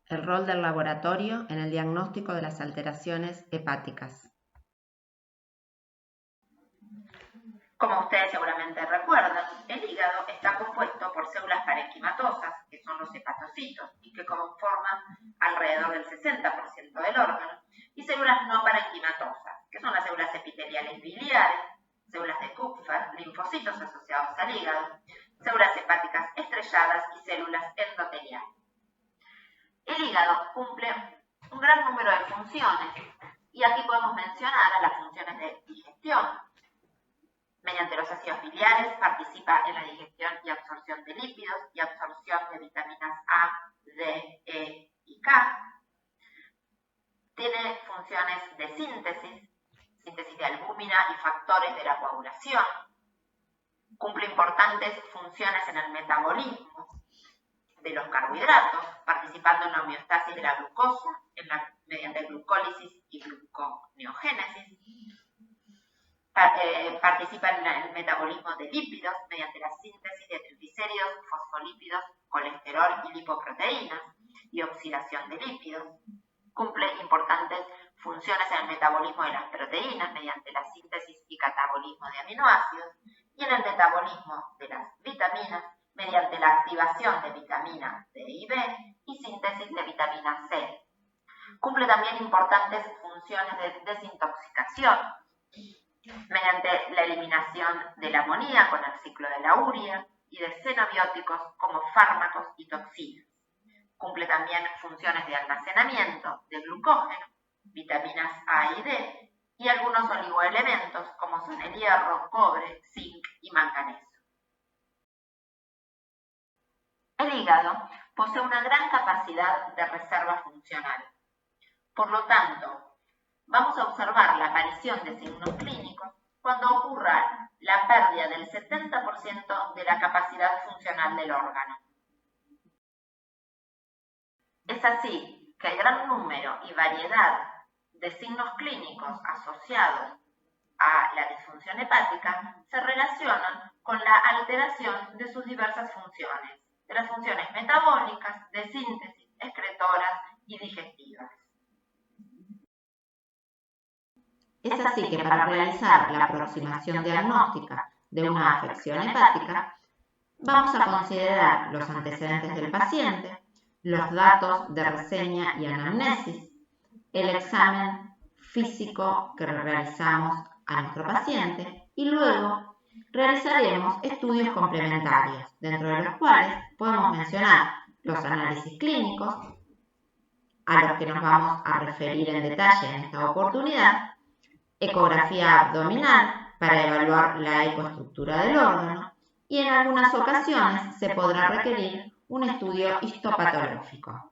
El rol del laboratorio en el diagnóstico de las alteraciones hepáticas. Como ustedes seguramente recuerdan, el hígado está compuesto por células parenquimatosas, que son los hepatocitos, y que conforman alrededor del 60% del órgano, y células no parenquimatosas, que son las células epiteliales biliares, células de Kupffer, linfocitos asociados al hígado, células hepáticas estrelladas y células endoteliales. El hígado cumple un gran número de funciones, y aquí podemos mencionar a las funciones de digestión. Mediante los ácidos biliares participa en la digestión y absorción de lípidos y absorción de vitaminas A, D, E y K. Tiene funciones de síntesis de albúmina y factores de la coagulación. Cumple importantes funciones en el metabolismo de los carbohidratos, participando en la homeostasis de la glucosa mediante glucólisis y gluconeogénesis. Participa en el metabolismo de lípidos mediante la síntesis de triglicéridos, fosfolípidos, colesterol y lipoproteínas y oxidación de lípidos. Cumple importantes funciones en el metabolismo de las proteínas mediante la síntesis y catabolismo de aminoácidos y en el metabolismo de las vitaminas mediante la activación de vitamina D y B y síntesis de vitamina C. Cumple también importantes funciones de desintoxicación mediante la eliminación del amoníaco con el ciclo de la urea y de xenobióticos como fármacos y toxinas. Cumple también funciones de almacenamiento de glucógeno, vitaminas A y D y algunos oligoelementos como son el hierro, cobre, zinc y manganeso. El hígado posee una gran capacidad de reserva funcional. Por lo tanto, vamos a observar la aparición de signos clínicos cuando ocurra la pérdida del 70% de la capacidad funcional del órgano. Es así que el gran número y variedad de signos clínicos asociados a la disfunción hepática se relacionan con la alteración de sus diversas funciones, de las funciones metabólicas, de síntesis, excretoras y digestivas. Es así que para realizar la aproximación diagnóstica de una afección hepática, vamos a considerar los antecedentes del paciente, los datos de reseña y anamnesis, el examen físico que realizamos a nuestro paciente y luego realizaremos estudios complementarios, dentro de los cuales podemos mencionar los análisis clínicos, a los que nos vamos a referir en detalle en esta oportunidad, ecografía abdominal para evaluar la ecoestructura del órgano y en algunas ocasiones se podrá requerir un estudio histopatológico.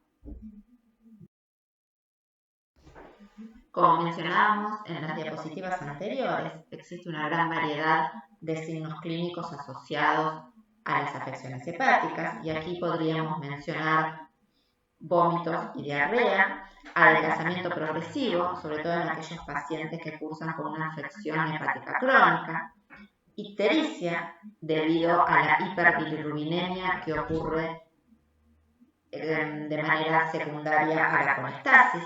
Como mencionábamos en las diapositivas anteriores, existe una gran variedad de signos clínicos asociados a las afecciones hepáticas y aquí podríamos mencionar vómitos y diarrea, adelgazamiento progresivo, sobre todo en aquellos pacientes que cursan con una afección hepática crónica, ictericia debido a la hiperbilirrubinemia que ocurre de manera secundaria a la colestasis,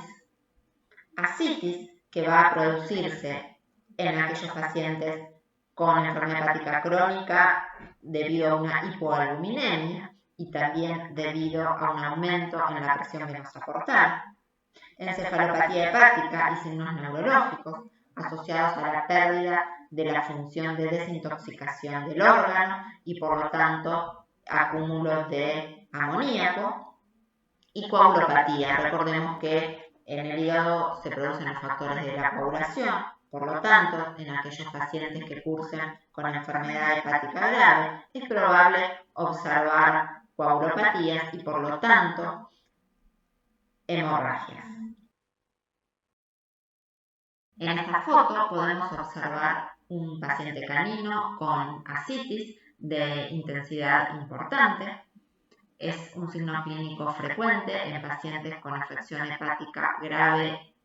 ascitis que va a producirse en aquellos pacientes con enfermedad hepática crónica debido a una hipoalbuminemia y también debido a un aumento en la presión venosa portal, encefalopatía hepática y signos neurológicos asociados a la pérdida de la función de desintoxicación del órgano y por lo tanto acúmulo de amoníaco y coagulopatía. Recordemos que en el hígado se producen los factores de la coagulación, por lo tanto, en aquellos pacientes que cursen con enfermedad hepática grave, es probable observar coagulopatías y por lo tanto hemorragias. En esta foto podemos observar un paciente canino con ascitis de intensidad importante. Es un signo clínico frecuente en pacientes con afección hepática grave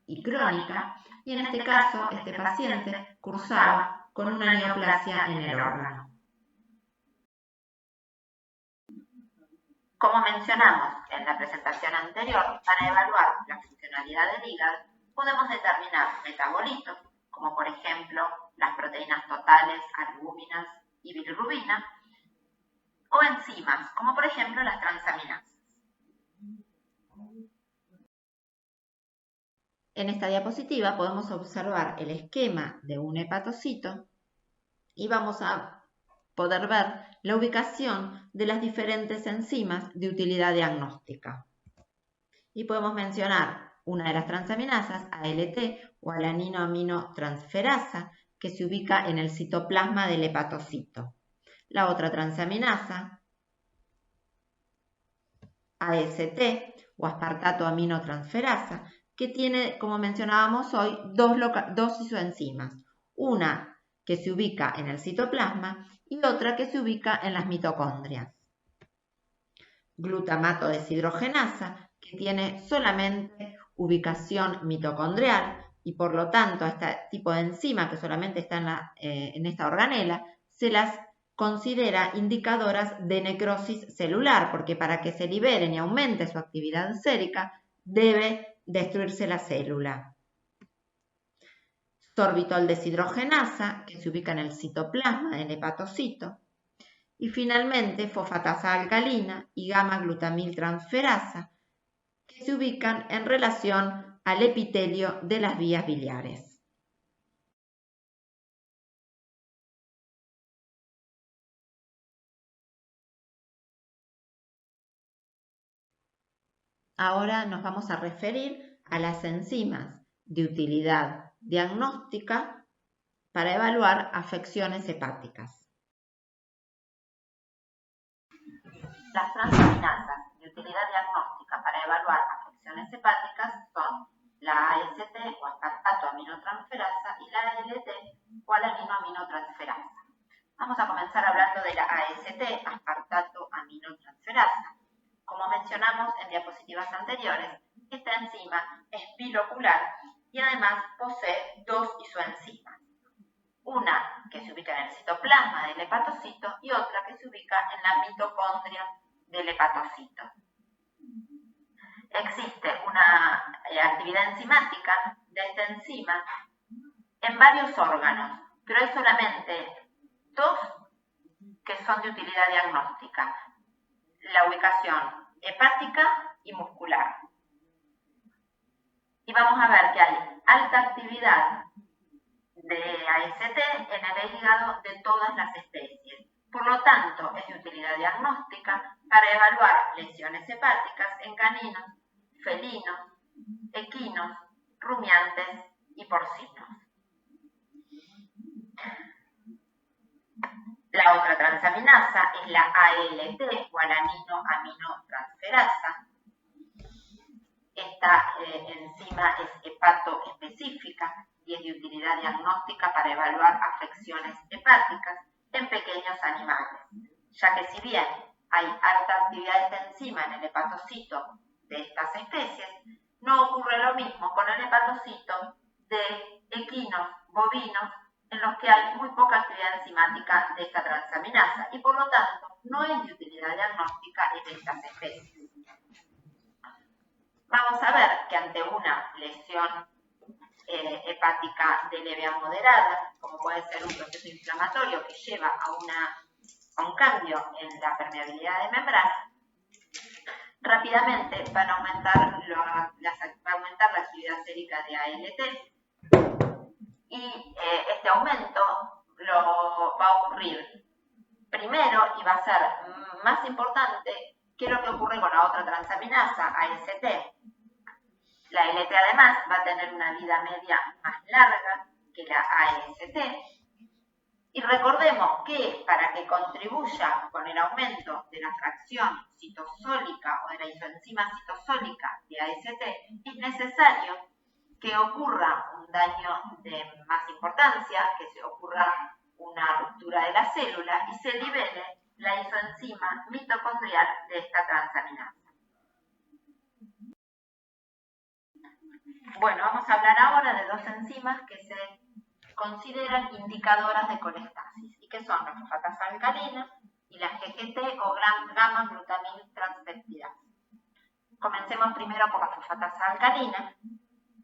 y crónica, y en este caso este paciente cursaba con una neoplasia en el órgano. Como mencionamos en la presentación anterior, para evaluar la funcionalidad del hígado podemos determinar metabolitos, como por ejemplo las proteínas totales, albúminas y bilirrubina, o enzimas, como por ejemplo las transaminasas. En esta diapositiva podemos observar el esquema de un hepatocito y vamos a poder ver la ubicación de las diferentes enzimas de utilidad diagnóstica. Y podemos mencionar una de las transaminasas, ALT o alaninoaminotransferasa, que se ubica en el citoplasma del hepatocito. La otra transaminasa, AST o aspartato aminotransferasa, que tiene, como mencionábamos hoy, dos isoenzimas. Una que se ubica en el citoplasma y otra que se ubica en las mitocondrias. Glutamato deshidrogenasa, que tiene solamente ubicación mitocondrial y por lo tanto a este tipo de enzima que solamente está en esta organela, se las considera indicadoras de necrosis celular, porque para que se liberen y aumente su actividad sérica, debe destruirse la célula. Sorbitol deshidrogenasa, que se ubica en el citoplasma del hepatocito. Y finalmente, fosfatasa alcalina y gamma-glutamiltransferasa, que se ubican en relación al epitelio de las vías biliares. Ahora nos vamos a referir a las enzimas de utilidad diagnóstica para evaluar afecciones hepáticas. Las transaminasas de utilidad diagnóstica para evaluar afecciones hepáticas son la AST o aspartato aminotransferasa y la ALT o alaninoaminotransferasa. Vamos a comenzar hablando de la AST, aspartato aminotransferasa. Como mencionamos en diapositivas anteriores, esta enzima es bilocular y además posee dos isoenzimas. Una que se ubica en el citoplasma del hepatocito y otra que se ubica en la mitocondria del hepatocito. Existe una actividad enzimática de esta enzima en varios órganos, pero hay solamente dos que son de utilidad diagnóstica: la ubicación hepática y muscular. Y vamos a ver que hay alta actividad de AST en el hígado de todas las especies. Por lo tanto, es de utilidad diagnóstica para evaluar lesiones hepáticas en caninos, felinos, equinos, rumiantes y porcinos. La otra transaminasa es la ALT o alaninoaminotransferasa. Esta enzima es hepatoespecífica y es de utilidad diagnóstica para evaluar afecciones hepáticas en pequeños animales, ya que si bien hay alta actividad de esta enzima en el hepatocito de estas especies, no ocurre lo mismo con el hepatocito de equinos, bovinos, en los que hay muy poca actividad enzimática de esta transaminasa y por lo tanto no es de utilidad diagnóstica en estas especies. Vamos a ver que ante una lesión hepática de leve a moderada, como puede ser un proceso inflamatorio que lleva a un cambio en la permeabilidad de membrana, rápidamente va a aumentar la actividad sérica de ALT y este aumento va a ocurrir primero y va a ser más importante que lo que ocurre con la otra transaminasa, AST. La ALT además va a tener una vida media más larga que la AST. Y recordemos que para que contribuya con el aumento de la fracción citosólica o de la isoenzima citosólica de AST, es necesario que ocurra un daño de más importancia, que se ocurra una ruptura de la célula y se libere la isoenzima mitocondrial de esta transaminasa. Bueno, vamos a hablar ahora de dos enzimas que se consideran indicadoras de colestasis y que son la fosfatasa alcalina y y la GGT o gamma-glutamil transpeptidasa. Comencemos primero por la fosfatasa alcalina.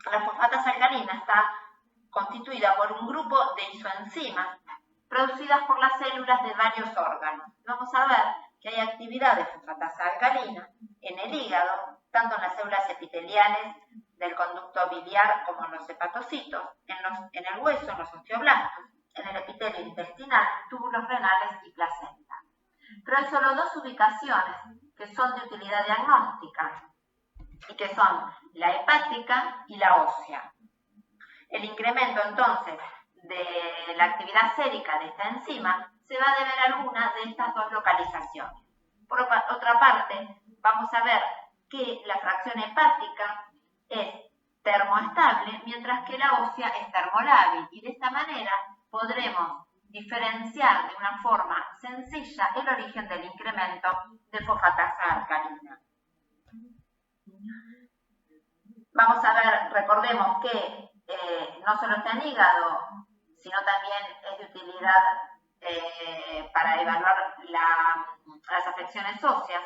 La fosfatasa alcalina está constituida por un grupo de isoenzimas producidas por las células de varios órganos. Vamos a ver que hay actividad de fosfatasa alcalina en el hígado, tanto en las células epiteliales del conducto biliar como en los hepatocitos, en el hueso, en los osteoblastos, en el epitelio intestinal, túbulos renales y placenta. Pero hay solo dos ubicaciones que son de utilidad diagnóstica y que son la hepática y la ósea. El incremento entonces de la actividad sérica de esta enzima se va a deber a alguna de estas dos localizaciones. Por otra parte, vamos a ver que la fracción hepática es termoestable, mientras que la ósea es termolábil, y de esta manera podremos diferenciar de una forma sencilla el origen del incremento de fosfatasa alcalina. Vamos a ver, recordemos que no solo está en hígado, sino también es de utilidad para evaluar las afecciones óseas,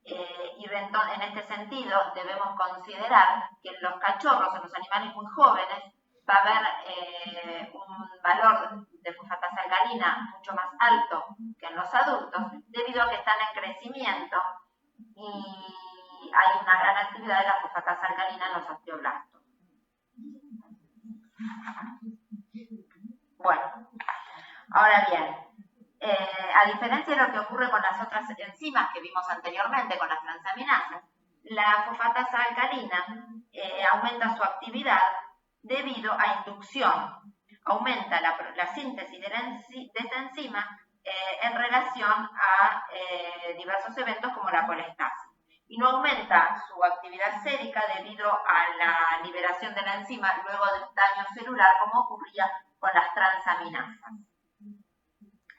y en este sentido debemos considerar que en los cachorros, en los animales muy jóvenes, va a haber un valor de fosfatasa alcalina mucho más alto que en los adultos, debido a que están en crecimiento y hay una gran actividad de la fosfatasa alcalina en los osteoblastos. Bueno, ahora bien, a diferencia de lo que ocurre con las otras enzimas que vimos anteriormente, con las transaminasas, la fosfatasa alcalina aumenta su actividad debido a inducción. Aumenta la síntesis de esta enzima en relación a diversos eventos como la colestasis. Y no aumenta su actividad sérica debido a la liberación de la enzima luego de un daño celular, como ocurría con las transaminasas.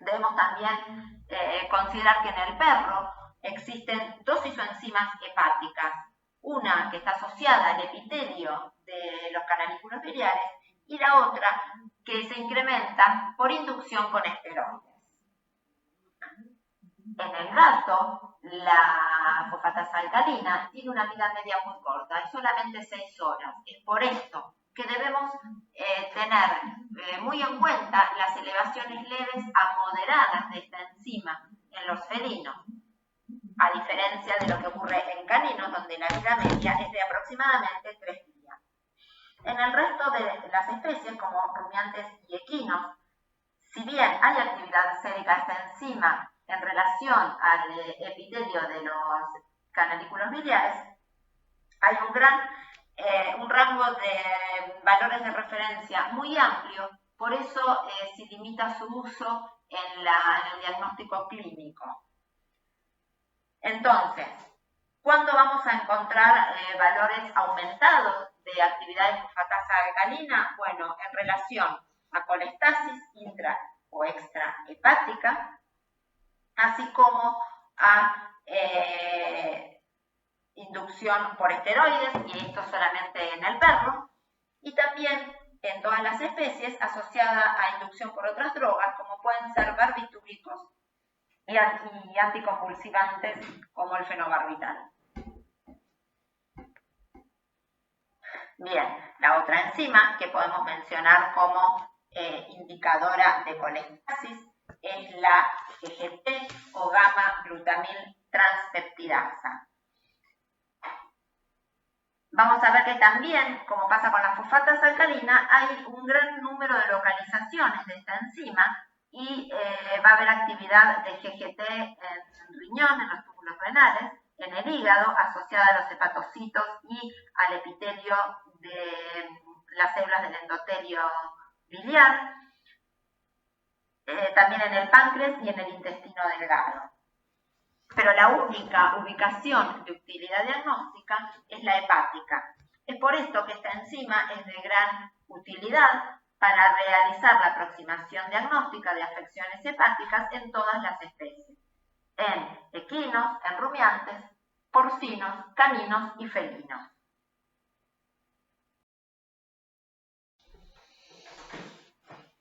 Debemos también considerar que en el perro existen dos isoenzimas hepáticas, una que está asociada al epitelio de los canalículos biliares y la otra que se incrementa por inducción con esteroides. En el gato, la fosfatasa alcalina tiene una vida media muy corta, es solamente 6 horas. Es por esto que debemos tener muy en cuenta las elevaciones leves a moderadas de esta enzima en los felinos, a diferencia de lo que ocurre en caninos, donde la vida media es de aproximadamente 3 días. En el resto de las especies, como rumiantes y equinos, si bien hay actividad sérica de esta enzima en relación al epitelio de los canalículos biliares, hay un rango de valores de referencia muy amplio, por eso se limita su uso en el diagnóstico clínico. Entonces, ¿cuándo vamos a encontrar valores aumentados de actividad de fosfatasa alcalina? Bueno, en relación a colestasis intra o extrahepática, así como a inducción por esteroides, y esto solamente en el perro, y también en todas las especies asociada a inducción por otras drogas, como pueden ser barbitúricos y anticonvulsivantes como el fenobarbital. Bien, la otra enzima que podemos mencionar como indicadora de colestasis es la GGT o gamma-glutamil transpeptidasa. Vamos a ver que también, como pasa con la fosfatasa alcalina, hay un gran número de localizaciones de esta enzima y va a haber actividad de GGT en riñón, en los túbulos renales, en el hígado, asociada a los hepatocitos y al epitelio de las células del endotelio biliar, también en el páncreas y en el intestino delgado. Pero la única ubicación de utilidad diagnóstica es la hepática. Es por esto que esta enzima es de gran utilidad para realizar la aproximación diagnóstica de afecciones hepáticas en todas las especies, en equinos, en rumiantes, porcinos, caninos y felinos.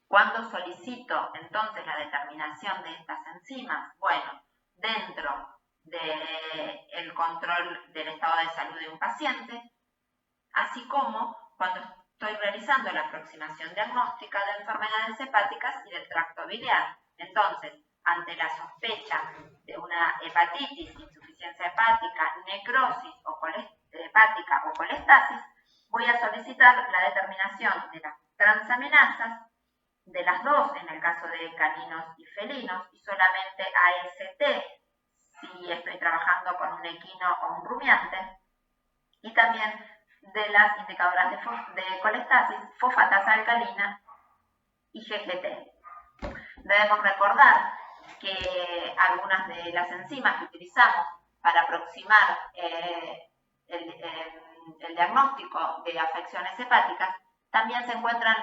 ¿Cuándo solicito entonces la determinación de estas enzimas? Bueno, dentro del control del estado de salud de un paciente, así como cuando estoy realizando la aproximación diagnóstica de enfermedades hepáticas y del tracto biliar. Entonces, ante la sospecha de una hepatitis, insuficiencia hepática, necrosis hepática o colestasis, voy a solicitar la determinación de las transaminasas, de las dos en el caso de caninos y felinos, y solamente AST si estoy trabajando con un equino o un rumiante, y también de las indicadoras de colestasis, fosfatasa alcalina y GGT. Debemos recordar que algunas de las enzimas que utilizamos para aproximar el diagnóstico de afecciones hepáticas también se encuentran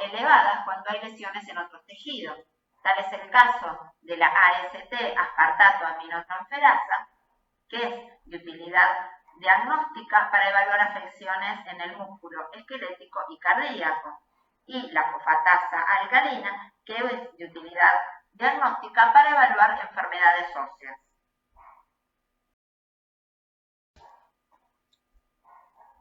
elevadas cuando hay lesiones en otros tejidos. Tal es el caso de la AST, aspartato aminotransferasa, que es de utilidad diagnóstica para evaluar afecciones en el músculo esquelético y cardíaco, y la fosfatasa alcalina, que es de utilidad diagnóstica para evaluar enfermedades óseas.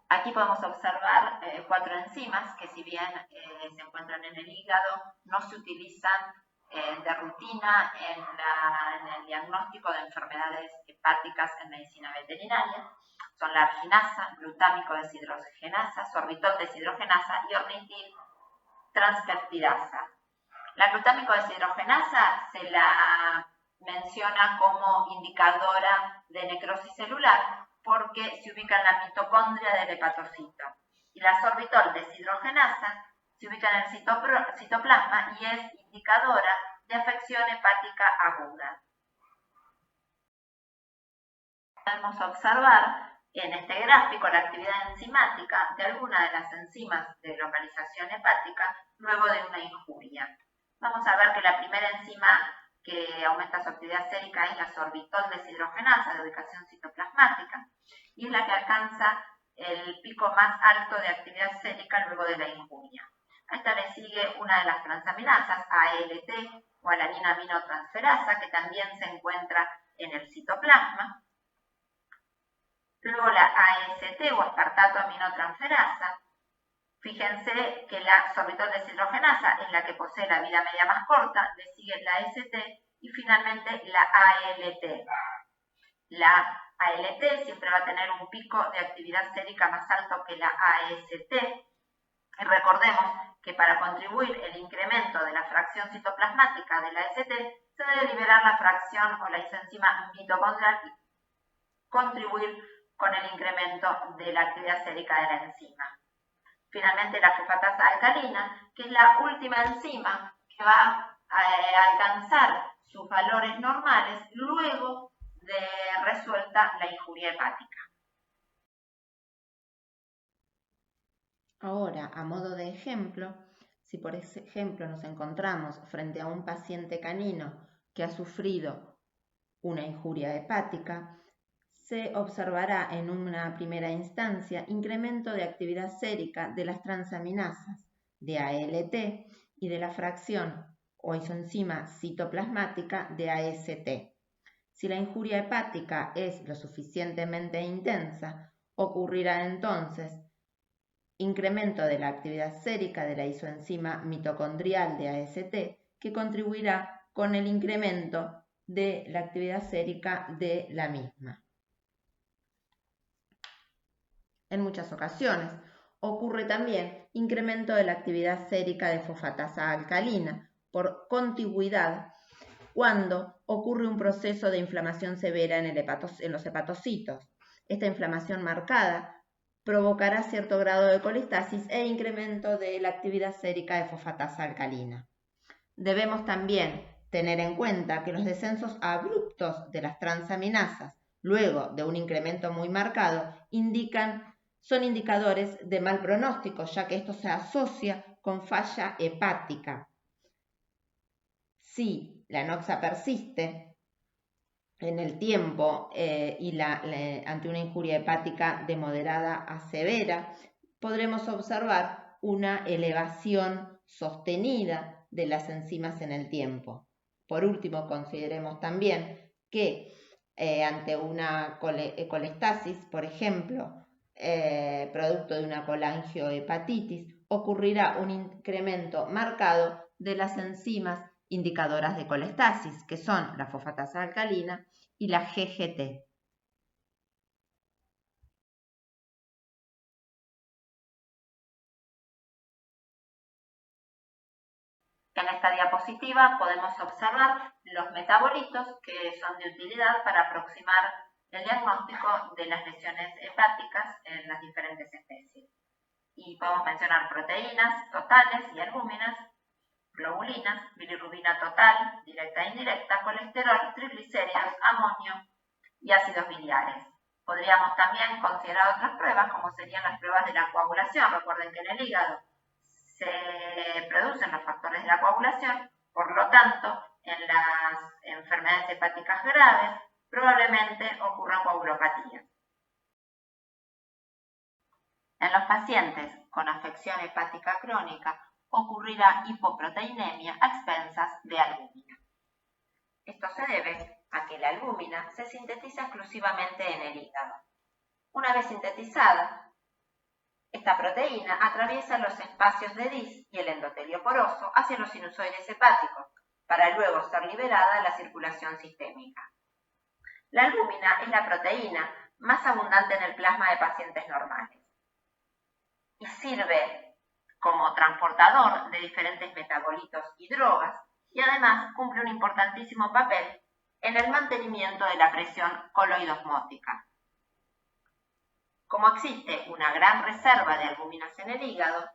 Aquí podemos observar 4 enzimas que, si bien se encuentran en el hígado, no se utilizan de rutina en el diagnóstico de enfermedades hepáticas en medicina veterinaria. Son la arginasa, glutámico deshidrogenasa, sorbitol deshidrogenasa y ornitil transpeptidasa. La glutámico deshidrogenasa se la menciona como indicadora de necrosis celular porque se ubica en la mitocondria del hepatocito. Y la sorbitol deshidrogenasa se ubica en el citoplasma y es indicadora de afección hepática aguda. Podemos observar en este gráfico la actividad enzimática de alguna de las enzimas de localización hepática luego de una injuria. Vamos a ver que la primera enzima que aumenta su actividad sérica es la sorbitol deshidrogenasa de ubicación citoplasmática y es la que alcanza el pico más alto de actividad sérica luego de la injuria. A esta le sigue una de las transaminasas, ALT o alanina aminotransferasa, que también se encuentra en el citoplasma. Luego la AST o aspartato aminotransferasa. Fíjense que la sorbitol deshidrogenasa es la que posee la vida media más corta, le sigue la AST y finalmente la ALT. La ALT siempre va a tener un pico de actividad sérica más alto que la AST. Y recordemos que para contribuir el incremento de la fracción citoplasmática de la AST se debe liberar la fracción o la isenzima mitocondrial y contribuir con el incremento de la actividad sérica de la enzima. Finalmente, la fosfatasa alcalina, que es la última enzima que va a alcanzar sus valores normales luego de resuelta la injuria hepática. Ahora, a modo de ejemplo, si por ejemplo nos encontramos frente a un paciente canino que ha sufrido una injuria hepática, se observará en una primera instancia incremento de actividad sérica de las transaminasas de ALT y de la fracción o isoenzima citoplasmática de AST. Si la injuria hepática es lo suficientemente intensa, ocurrirá entonces incremento de la actividad sérica de la isoenzima mitocondrial de AST, que contribuirá con el incremento de la actividad sérica de la misma. En muchas ocasiones ocurre también incremento de la actividad sérica de fosfatasa alcalina por contigüidad cuando ocurre un proceso de inflamación severa en los hepatocitos. Esta inflamación marcada provocará cierto grado de colestasis e incremento de la actividad sérica de fosfatasa alcalina. Debemos también tener en cuenta que los descensos abruptos de las transaminasas luego de un incremento muy marcado son indicadores de mal pronóstico, ya que esto se asocia con falla hepática. Si la anoxia persiste en el tiempo y ante una injuria hepática de moderada a severa, podremos observar una elevación sostenida de las enzimas en el tiempo. Por último, consideremos también que ante una colestasis, por ejemplo, producto de una colangiohepatitis, ocurrirá un incremento marcado de las enzimas indicadoras de colestasis, que son la fosfatasa alcalina y la GGT. En esta diapositiva podemos observar los metabolitos que son de utilidad para aproximar el diagnóstico de las lesiones hepáticas en las diferentes especies. Y podemos mencionar proteínas totales y albúminas, globulinas, bilirrubina total, directa e indirecta, colesterol, triglicéridos, amonio y ácidos biliares. Podríamos también considerar otras pruebas, como serían las pruebas de la coagulación. Recuerden que en el hígado se producen los factores de la coagulación, por lo tanto, en las enfermedades hepáticas graves probablemente ocurra coagulopatía. En los pacientes con afección hepática crónica ocurrirá hipoproteinemia a expensas de albúmina. Esto se debe a que la albúmina se sintetiza exclusivamente en el hígado. Una vez sintetizada, esta proteína atraviesa los espacios de Dis y el endotelio poroso hacia los sinusoides hepáticos, para luego ser liberada a la circulación sistémica. La albúmina es la proteína más abundante en el plasma de pacientes normales y sirve como transportador de diferentes metabolitos y drogas, y además cumple un importantísimo papel en el mantenimiento de la presión coloidosmótica. Como existe una gran reserva de albuminas en el hígado,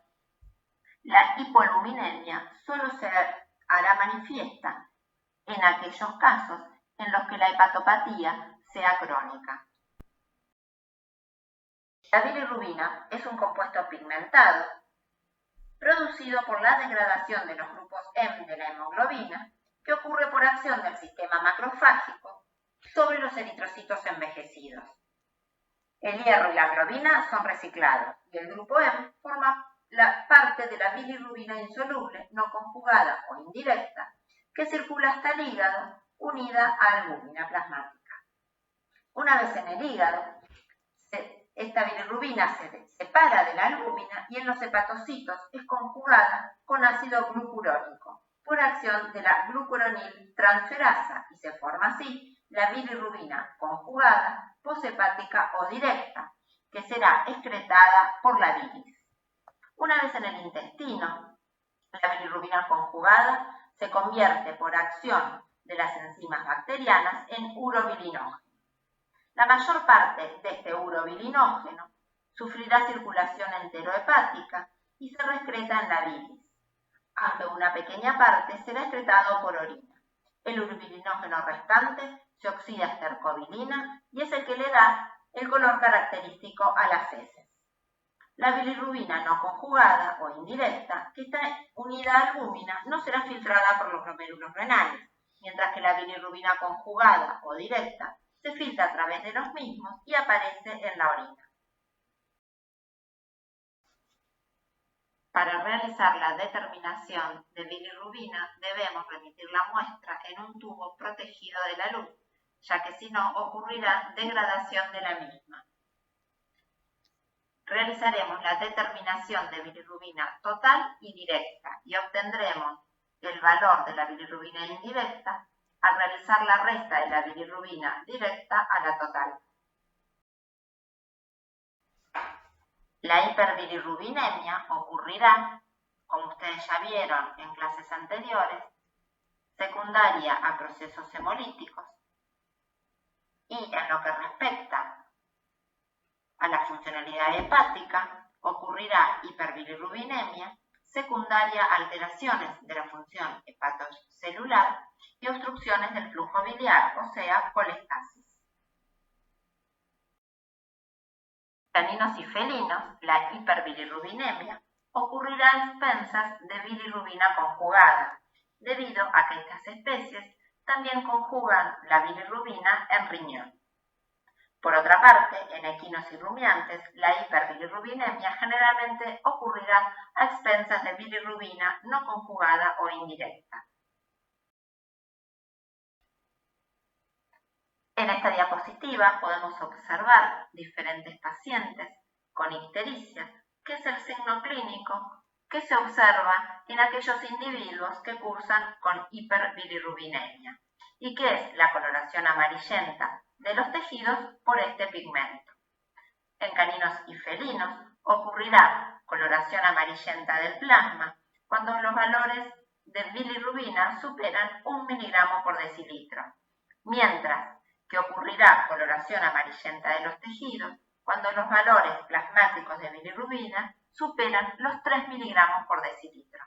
la hipoalbuminemia solo se hará manifiesta en aquellos casos en los que la hepatopatía sea crónica. La bilirrubina es un compuesto pigmentado producido por la degradación de los grupos M de la hemoglobina, que ocurre por acción del sistema macrofágico sobre los eritrocitos envejecidos. El hierro y la globina son reciclados y el grupo M forma parte de la bilirrubina insoluble, no conjugada o indirecta, que circula hasta el hígado unida a albúmina plasmática. Una vez en el hígado, esta bilirrubina se separa de la albúmina y en los hepatocitos es conjugada con ácido glucurónico por acción de la glucuronil transferasa y se forma así la bilirrubina conjugada poshepática o directa, que será excretada por la bilis. Una vez en el intestino, la bilirrubina conjugada se convierte por acción de las enzimas bacterianas en urobilinógeno. La mayor parte de este urobilinógeno sufrirá circulación enterohepática y se re excreta en la bilis, aunque una pequeña parte será excretado por orina. El urobilinógeno restante se oxida a estercobilina y es el que le da el color característico a las heces. La bilirrubina no conjugada o indirecta, que está unida a albúmina, no será filtrada por los glomérulos renales, mientras que la bilirrubina conjugada o directa se filtra a través de los mismos y aparece en la orina. Para realizar la determinación de bilirrubina debemos remitir la muestra en un tubo protegido de la luz, ya que si no ocurrirá degradación de la misma. Realizaremos la determinación de bilirrubina total y directa y obtendremos el valor de la bilirrubina indirecta al realizar la resta de la bilirrubina directa a la total. La hiperbilirrubinemia ocurrirá, como ustedes ya vieron en clases anteriores, secundaria a procesos hemolíticos y en lo que respecta a la funcionalidad hepática, ocurrirá hiperbilirrubinemia secundaria a alteraciones de la función hepatocelular y obstrucciones del flujo biliar, o sea, colestasis. En caninos y felinos, la hiperbilirrubinemia ocurrirá a expensas de bilirrubina conjugada, debido a que estas especies también conjugan la bilirrubina en riñón. Por otra parte, en equinos y rumiantes, la hiperbilirrubinemia generalmente ocurrirá a expensas de bilirrubina no conjugada o indirecta. En esta diapositiva podemos observar diferentes pacientes con ictericia, que es el signo clínico que se observa en aquellos individuos que cursan con hiperbilirrubinemia y que es la coloración amarillenta de los tejidos por este pigmento. En caninos y felinos ocurrirá coloración amarillenta del plasma cuando los valores de bilirrubina superan 1 miligramo por decilitro, mientras que ocurrirá coloración amarillenta de los tejidos cuando los valores plasmáticos de bilirrubina superan los 3 miligramos por decilitro.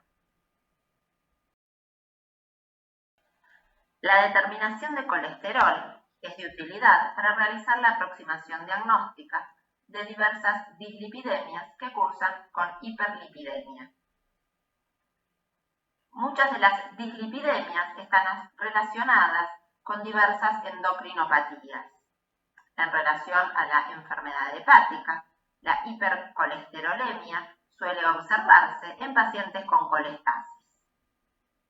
La determinación de colesterol es de utilidad para realizar la aproximación diagnóstica de diversas dislipidemias que cursan con hiperlipidemia. Muchas de las dislipidemias están relacionadas con diversas endocrinopatías. En relación a la enfermedad hepática, la hipercolesterolemia suele observarse en pacientes con colestasis.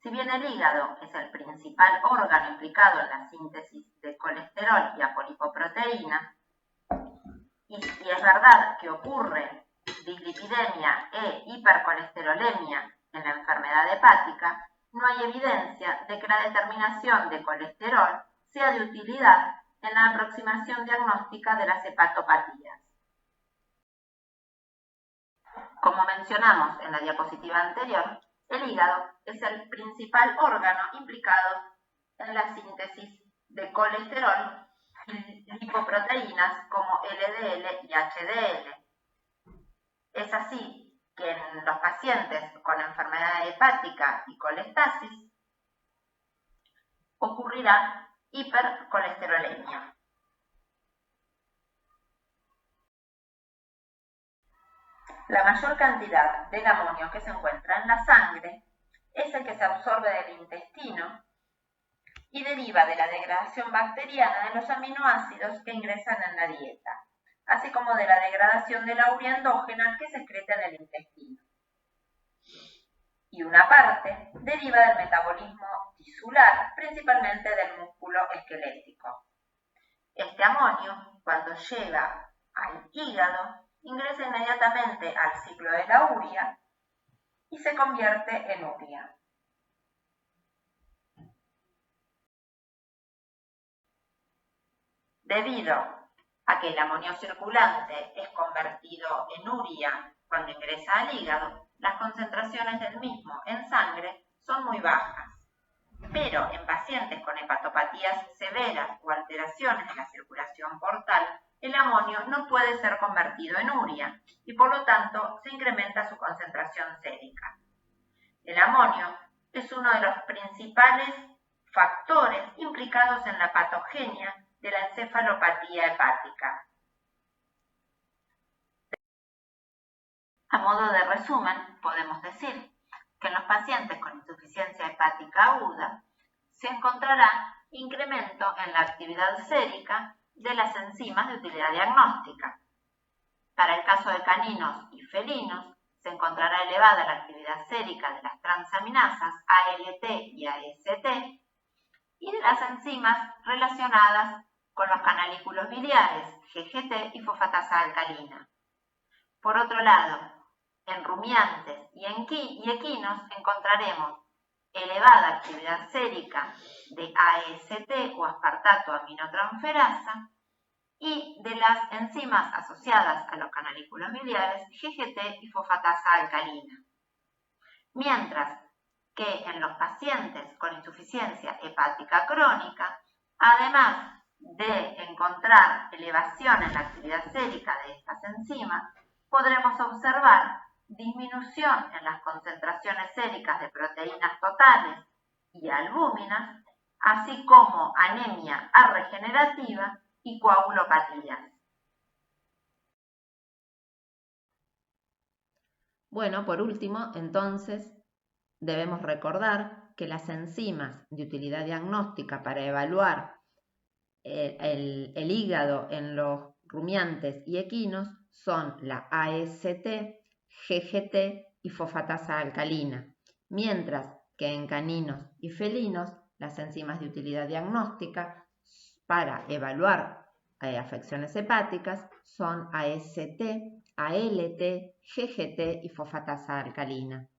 Si bien el hígado es el principal órgano implicado en la síntesis de colesterol y apolipoproteína, y es verdad que ocurre dislipidemia e hipercolesterolemia en la enfermedad hepática, no hay evidencia de que la determinación de colesterol sea de utilidad en la aproximación diagnóstica de las hepatopatías. Como mencionamos en la diapositiva anterior, el hígado es el principal órgano implicado en la síntesis de colesterol y lipoproteínas como LDL y HDL. Es así que en los pacientes con enfermedad hepática y colestasis ocurrirá hipercolesterolemia. La mayor cantidad del amonio que se encuentra en la sangre es el que se absorbe del intestino y deriva de la degradación bacteriana de los aminoácidos que ingresan en la dieta, así como de la degradación de la urea endógena que se excreta en el intestino. Y una parte deriva del metabolismo tisular, principalmente del músculo esquelético. Este amonio, cuando llega al hígado, ingresa inmediatamente al ciclo de la urea y se convierte en urea. Debido a que el amonio circulante es convertido en urea cuando ingresa al hígado, las concentraciones del mismo en sangre son muy bajas. Pero en pacientes con hepatopatías severas o alteraciones en la circulación portal, el amonio no puede ser convertido en urea y por lo tanto se incrementa su concentración sérica. El amonio es uno de los principales factores implicados en la patogenia de la encefalopatía hepática. A modo de resumen, podemos decir que en los pacientes con insuficiencia hepática aguda se encontrará incremento en la actividad sérica de las enzimas de utilidad diagnóstica. Para el caso de caninos y felinos, se encontrará elevada la actividad sérica de las transaminasas ALT y AST y de las enzimas relacionadas con los canalículos biliares, GGT y fosfatasa alcalina. Por otro lado, en rumiantes y equinos encontraremos elevada actividad sérica de AST o aspartato aminotransferasa y de las enzimas asociadas a los canalículos biliares GGT y fosfatasa alcalina. Mientras que en los pacientes con insuficiencia hepática crónica, además de encontrar elevación en la actividad sérica de estas enzimas, podremos observar disminución en las concentraciones séricas de proteínas totales y albúminas, así como anemia arregenerativa y coagulopatías. Bueno, por último, entonces, debemos recordar que las enzimas de utilidad diagnóstica para evaluar el hígado en los rumiantes y equinos son la AST, GGT y fosfatasa alcalina, mientras que en caninos y felinos las enzimas de utilidad diagnóstica para evaluar afecciones hepáticas son AST, ALT, GGT y fosfatasa alcalina.